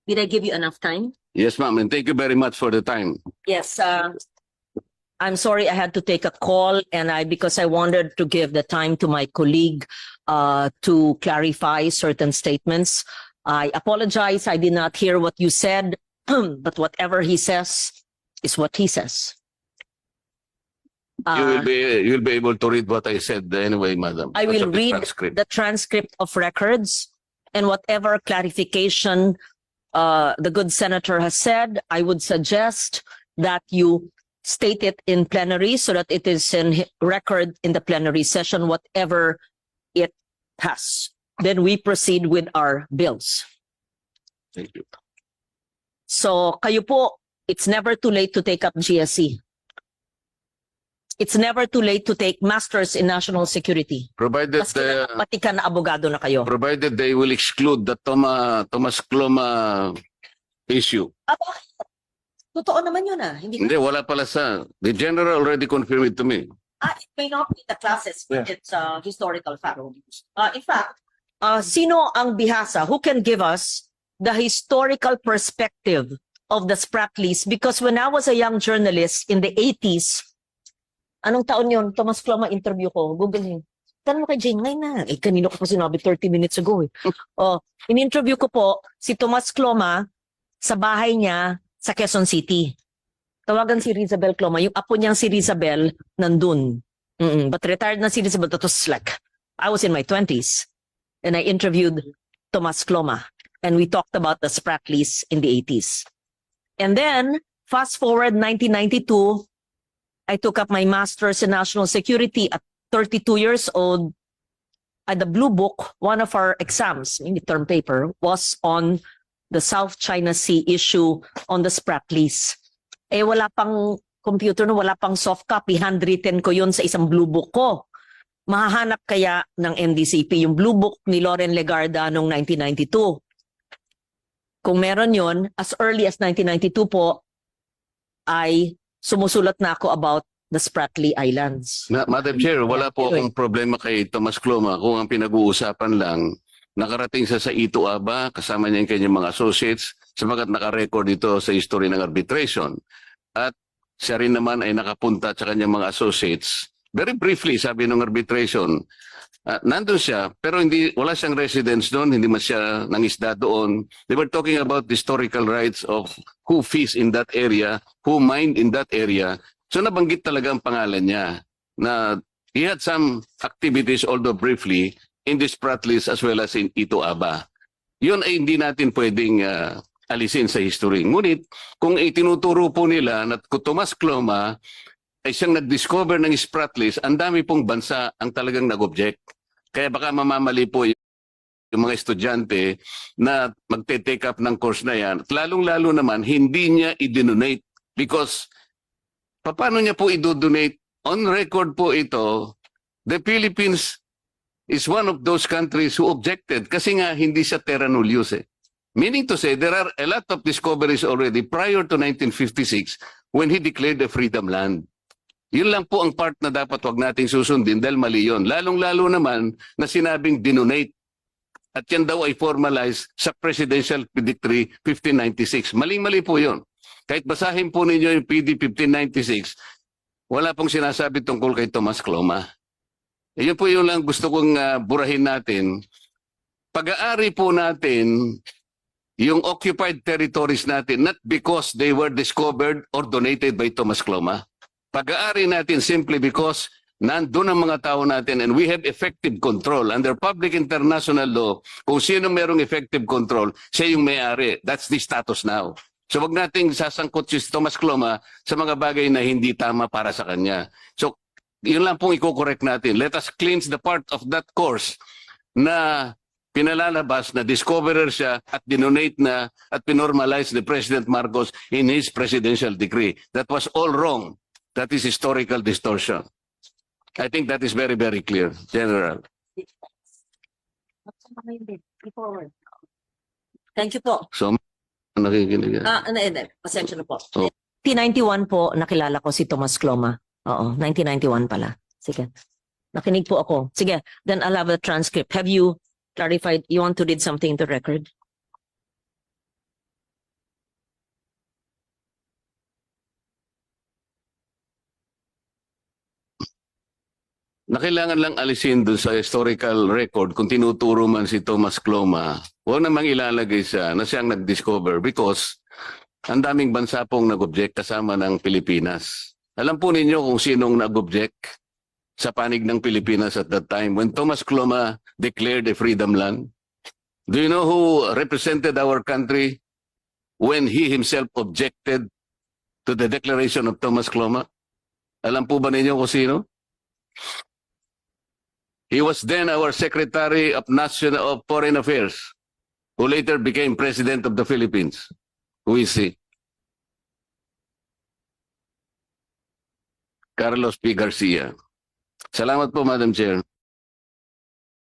Did I give you enough time? Yes, ma'am, and thank you very much for the time. Yes. I'm sorry I had to take a call, and because I wanted to give the time to my colleague to clarify certain statements. I apologize. I did not hear what you said, but whatever he says is what he says. You'll be able to read what I said anyway, madam. I will That's the read transcript. the transcript of records, and whatever clarification the good senator has said, I would suggest that you state it in plenary so that it is in record in the plenary session, whatever it has. Then we proceed with our bills. Thank you. So kayo po, it's never too late to take up GSE. It's never too late to take Masters in National Security. Provided Maski na matikan na abogado na kayo. provided they will exclude the Thomas Cloma issue. Totoo naman yun ah. Hindi Hindi, wala pala sa... The general already confirmed it to me. It may not be the classes, but Yeah. it's historical fact. In fact, sino ang bihasa? Who can give us the historical perspective of the Spratlys? Because when I was a young journalist in the 80s, anong taon yun? Thomas Cloma interview ko. Google him. Tanong mo kay Jane, ngayon na. Kanino ko pa sinabi 30 minutes ago eh. In-interview ko po si Thomas Cloma sa bahay niya sa Quezon City. Tawagan si Rizabel Cloma. Yung apo niyang si Rizabel nandun. But retired na si Rizabel. That was like, I was in my 20s. And I interviewed Thomas Cloma. And we talked about the Spratlys in the 80s. And then, fast forward 1992, I took up my master's in national security at 32 years old. At the Blue Book, one of our exams, midterm paper, was on the South China Sea issue on the Spratlys. Eh wala pang computer, no, wala pang soft copy, handwritten ko yun sa isang Blue Book ko. Mahahanap kaya ng NDCP yung Blue Book ni Loren Legarda noong 1992? Kung meron yun, as early as 1992 po, ay sumusulat na ako about the Spratly Islands. Madam Chair, wala po Anyway. akong problema kay Thomas Cloma kung ang pinag-uusapan lang, nakarating siya sa Ito Aba, kasama niya yung kanyang mga associates, sabagat nakarecord ito sa history ng arbitration. At siya rin naman ay nakapunta sa kanyang mga associates. Very briefly, sabi ng arbitration, nandun siya, pero wala siyang residence doon, hindi man siya nangisda doon. They were talking about the historical rights of who fish in that area, who mined in that area. So nabanggit talaga ang pangalan niya na he had some activities, although briefly, in the Spratlys as well as in Ito Aba. Yun ay hindi natin pwedeng alisin sa history. Ngunit kung itinuturo po nila na Thomas Cloma ay siyang nag-discover ng Spratlys, ang dami pong bansa ang talagang nag-object. Kaya baka mamamali po yung mga estudyante na magte-take up ng course na yan. At lalong-lalo naman, hindi niya i-donate because paano niya po i-donate? On record po ito, the Philippines is one of those countries who objected kasi nga hindi siya terra nullius eh. Meaning to say, there are a lot of discoveries already prior to 1956 when he declared a freedom land. Yun lang po ang part na dapat wag nating susundin dahil mali yun. Lalong-lalo naman na sinabing dinonate. At yan daw ay formalized sa Presidential Decree 1596. Maling-mali po yun. Kahit basahin po ninyo yung PD 1596, wala pong sinasabi tungkol kay Thomas Cloma. Yun po yung lang gusto kong burahin natin. Pag-aari po natin yung occupied territories natin, not because they were discovered or donated by Thomas Cloma. Pag-aari natin simply because nandun ang mga tao natin and we have effective control. Under public international law, kung sino merong effective control, siya yung may-ari. That's the status now. So wag nating sasangkot si Thomas Cloma sa mga bagay na hindi tama para sa kanya. So yun lang pong i-correct natin. Let us cleanse the part of that course na pinalalabas na discoverer siya at dinonate na at pinormalize the President Marcos in his presidential decree. That was all wrong. That is historical distortion. I think that is very, very clear, General. Thank you po. So, nakikinig. Pasensya na po. Oh. 1991 po, nakilala ko si Thomas Cloma. Oo, 1991 pala. Sige. Nakinig po ako. Sige, then I'll have a transcript. Have you clarified, you want to read something to record? na kailangan lang alisin dun sa historical record kung tinuturo man si Thomas Cloma, huwag namang ilalagay siya na siyang nag-discover because ang daming bansa pong nag-object kasama ng Pilipinas. Alam po ninyo kung sinong nag-object sa panig ng Pilipinas at that time when Thomas Cloma declared a freedom land? Do you know who represented our country when he himself objected to the declaration of Thomas Cloma? Alam po ba ninyo kung sino? He was then our Secretary of Foreign Affairs, who later became President of the Philippines. Who is he? Carlos P. Garcia. Salamat po, Madam Chair.